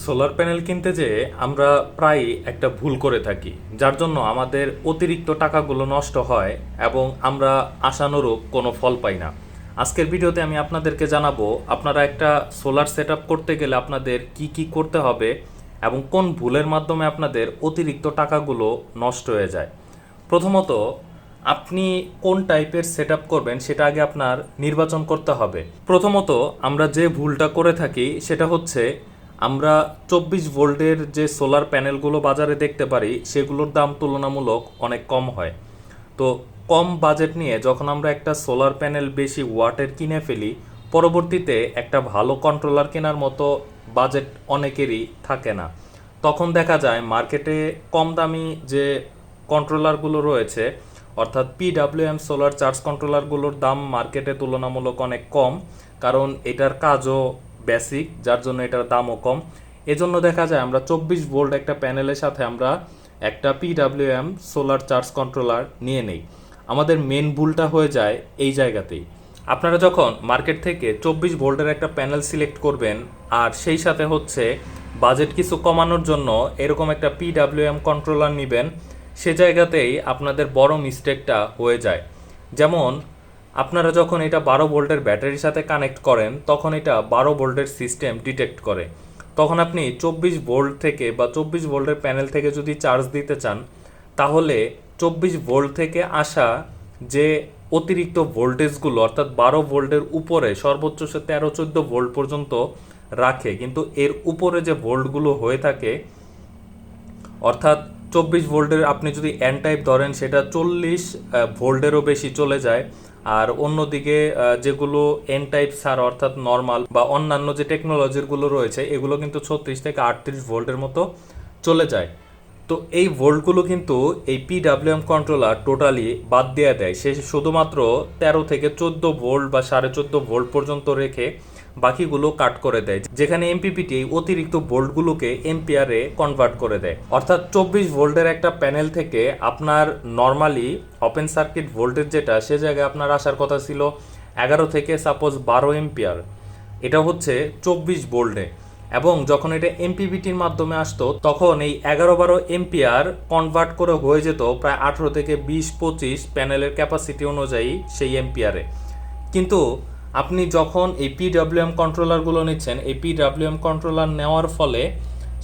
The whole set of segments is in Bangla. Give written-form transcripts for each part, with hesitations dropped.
সোলার প্যানেল কিনতে যেয়ে আমরা প্রায় একটা ভুল করে থাকি, যার জন্য আমাদের অতিরিক্ত টাকাগুলো নষ্ট হয় এবং আমরা আশানুরূপ কোনো ফল পাই না। আজকের ভিডিওতে আমি আপনাদেরকে জানাবো আপনারা একটা সোলার সেট আপ করতে গেলে আপনাদের কি কি করতে হবে এবং কোন ভুলের মাধ্যমে আপনাদের অতিরিক্ত টাকাগুলো নষ্ট হয়ে যায়। প্রথমত, আপনি কোন টাইপের সেট আপ করবেন সেটা আগে আপনার নির্বাচন করতে হবে। প্রথমত, আমরা যে ভুলটা করে থাকি সেটা হচ্ছে আমরা 24 ভোল্টের যে সোলার প্যানেলগুলো বাজারে দেখতে পারি সেগুলোর দাম তুলনামূলক অনেক কম হয়। তো কম বাজেট নিয়ে যখন আমরা একটা সোলার প্যানেল বেশি ওয়াটের কিনে ফেলি, পরবর্তীতে একটা ভালো কন্ট্রোলার কেনার মতো বাজেট অনেকেরই থাকে না। তখন দেখা যায় মার্কেটে কম দামি যে কন্ট্রোলারগুলো রয়েছে, অর্থাৎ পিডাব্লিউএম সোলার চার্জ কন্ট্রোলারগুলোর দাম মার্কেটে তুলনামূলক অনেক কম, কারণ এটার কাজও বেসিক, যার জন্য এটার দামও কম। এজন্য দেখা যায় আমরা 24 ভোল্ট একটা প্যানেলের সাথে আমরা একটা পিডাব্লিউএম সোলার চার্জ কন্ট্রোলার নিয়ে নেই। আমাদের মেন ভুলটা হয়ে যায় এই জায়গাতেই। আপনারা যখন মার্কেট থেকে 24 ভোল্টের একটা প্যানেল সিলেক্ট করবেন আর সেই সাথে হচ্ছে বাজেট কিছু কমানোর জন্য এরকম একটা পিডাব্লিউএম কন্ট্রোলার নেবেন, সে জায়গাতেই আপনাদের বড় মিস্টেকটা হয়ে যায়। যেমন আপনারা যখন এটা 12 ভোল্টের ব্যাটারির সাথে কানেক্ট করেন তখন এটা 12 ভোল্টের সিস্টেম ডিটেক্ট করে। তখন আপনি 24 ভোল্ট থেকে বা 24 ভোল্টের প্যানেল থেকে যদি চার্জ দিতে চান, তাহলে 24 ভোল্ট থেকে আসা যে অতিরিক্ত ভোল্টেজগুলো, অর্থাৎ 12 ভোল্টের উপরে সর্বোচ্চ সে 13-14 ভোল্ট পর্যন্ত রাখে, কিন্তু এর উপরে যে ভোল্টগুলো হয়ে থাকে, অর্থাৎ 24 ভোল্টের আপনি যদি এন টাইপ ধরেন সেটা 40 ভোল্টেরও বেশি চলে যায়। আর অন্যদিকে যেগুলো এন টাইপ ছাড়া অর্থাৎ নর্মাল বা অন্যান্য যে টেকনোলজিগুলো রয়েছে এগুলো কিন্তু 36 থেকে 38 ভোল্টের মতো চলে যায়। তো এই ভোল্টগুলো কিন্তু এই পিডাব্লিউএম কন্ট্রোলার টোটালি বাদ দিয়ে দেয়। সে শুধুমাত্র 13 থেকে 14 ভোল্ট বা 14.5 ভোল্ট পর্যন্ত রেখে বাকিগুলো কাট করে দেয়, যেখানে এমপিপিটি এই অতিরিক্ত ভোল্টগুলোকে এম্পিয়ারে কনভার্ট করে দেয়। অর্থাৎ 24 ভোল্টের একটা প্যানেল থেকে আপনার নর্মালি ওপেন সার্কিট ভোল্টেজ যেটা, সে জায়গায় আপনার আসার কথা ছিল 11 থেকে সাপোজ 12 এম্পিয়ার, এটা হচ্ছে 24 ভোল্টে। এবং যখন এটা এমপিপিটির মাধ্যমে আসতো তখন এই 11-12 এম্পিয়ার কনভার্ট করে হয়ে যেত প্রায় 18 থেকে 20-25 প্যানেলের ক্যাপাসিটি অনুযায়ী সেই এম্পিয়ারে। কিন্তু আপনি যখন এই পিডাব্লিউএম কন্ট্রোলারগুলো নিচ্ছেন, এই পিডাব্লিউএম কন্ট্রোলার নেওয়ার ফলে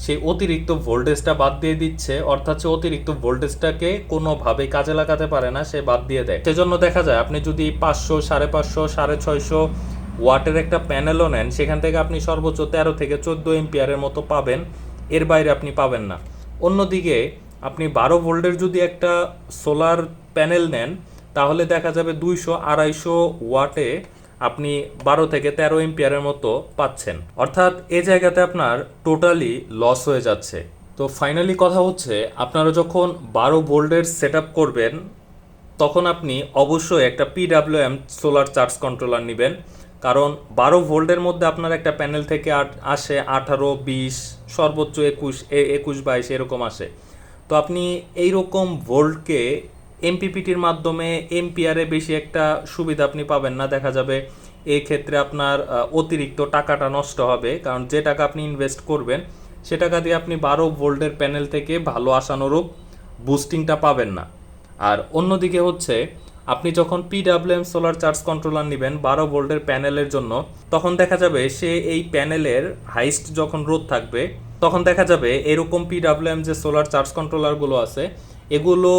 সেই অতিরিক্ত ভোল্টেজটা বাদ দিয়ে দিচ্ছে, অর্থাৎ সে অতিরিক্ত ভোল্টেজটাকে কোনোভাবেই কাজে লাগাতে পারে না, সে বাদ দিয়ে দেয়। সেজন্য দেখা যায় আপনি যদি 500, 550, 650 ওয়াটের একটা প্যানেলও নেন, সেখান থেকে আপনি সর্বোচ্চ 13 থেকে 14 এম্পিয়ারের মতো পাবেন, এর বাইরে আপনি পাবেন না। অন্যদিকে আপনি 12 ভোল্টের যদি একটা সোলার প্যানেল নেন, তাহলে দেখা যাবে 200-250 ওয়াটে আপনি 12 থেকে 13 এম্পিয়ারের মতো পাচ্ছেন। অর্থাৎ এ জায়গাতে আপনার টোটালি লস হয়ে যাচ্ছে। তো ফাইনালি কথা হচ্ছে, আপনারা যখন 12 ভোল্টের সেট আপ করবেন তখন আপনি অবশ্যই একটা পিডাব্লিউএম সোলার চার্জ কন্ট্রোলার নেবেন, কারণ 12 ভোল্টের মধ্যে আপনার একটা প্যানেল থেকে আসে 18-20, সর্বোচ্চ 21-22 এরকম আসে। তো আপনি এইরকম ভোল্টকে এমপিপিটির মাধ্যমে এম্পিয়ারে বেশি একটা সুবিধা আপনি পাবেন না। দেখা যাবে এই ক্ষেত্রে আপনার অতিরিক্ত টাকাটা নষ্ট হবে, কারণ যে টাকা আপনি ইনভেস্ট করবেন সে টাকা দিয়ে আপনি 12 ভোল্টের প্যানেল থেকে ভালো আশানুরূপ বুস্টিংটা পাবেন না। আর অন্যদিকে হচ্ছে, আপনি যখন পিডাব্লিউএম সোলার চার্জ কন্ট্রোলার নেবেন 12 ভোল্টের প্যানেলের জন্য, তখন দেখা যাবে সে এই প্যানেলের হাইস্ট যখন রোধ থাকবে তখন দেখা যাবে এরকম পিডাব্লিউএম যে সোলার চার্জ কন্ট্রোলারগুলো আছে এগুলো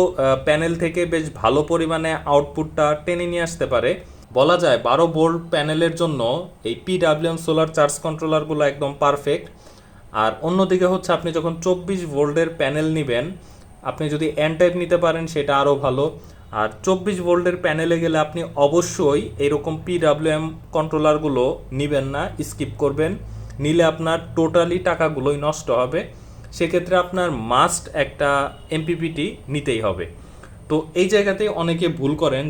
প্যানেল থেকে বেশ ভালো পরিমাণে আউটপুটটা টেনে নিয়ে আসতে পারে। বলা যায় 12 ভোল্ট প্যানেলের জন্য এই পিডাব্লিউএম সোলার চার্জ কন্ট্রোলারগুলো একদম পারফেক্ট। আর অন্যদিকে হচ্ছে, আপনি যখন 24 ভোল্টের প্যানেল নেবেন, আপনি যদি এন টাইপ নিতে পারেন সেটা আরও ভালো। আর 24 ভোল্টের প্যানেলে গেলে আপনি অবশ্যই এরকম পিডাব্লিউএম কন্ট্রোলারগুলো নেবেন না, স্কিপ করবেন। নিলে আপনার টোটালি টাকাগুলোই নষ্ট হবে। সেক্ষেত্রে আপনার মাস্ট একটা এমপিপিটি নিতেই হবে। তো এই জায়গাতে অনেকে ভুল করেন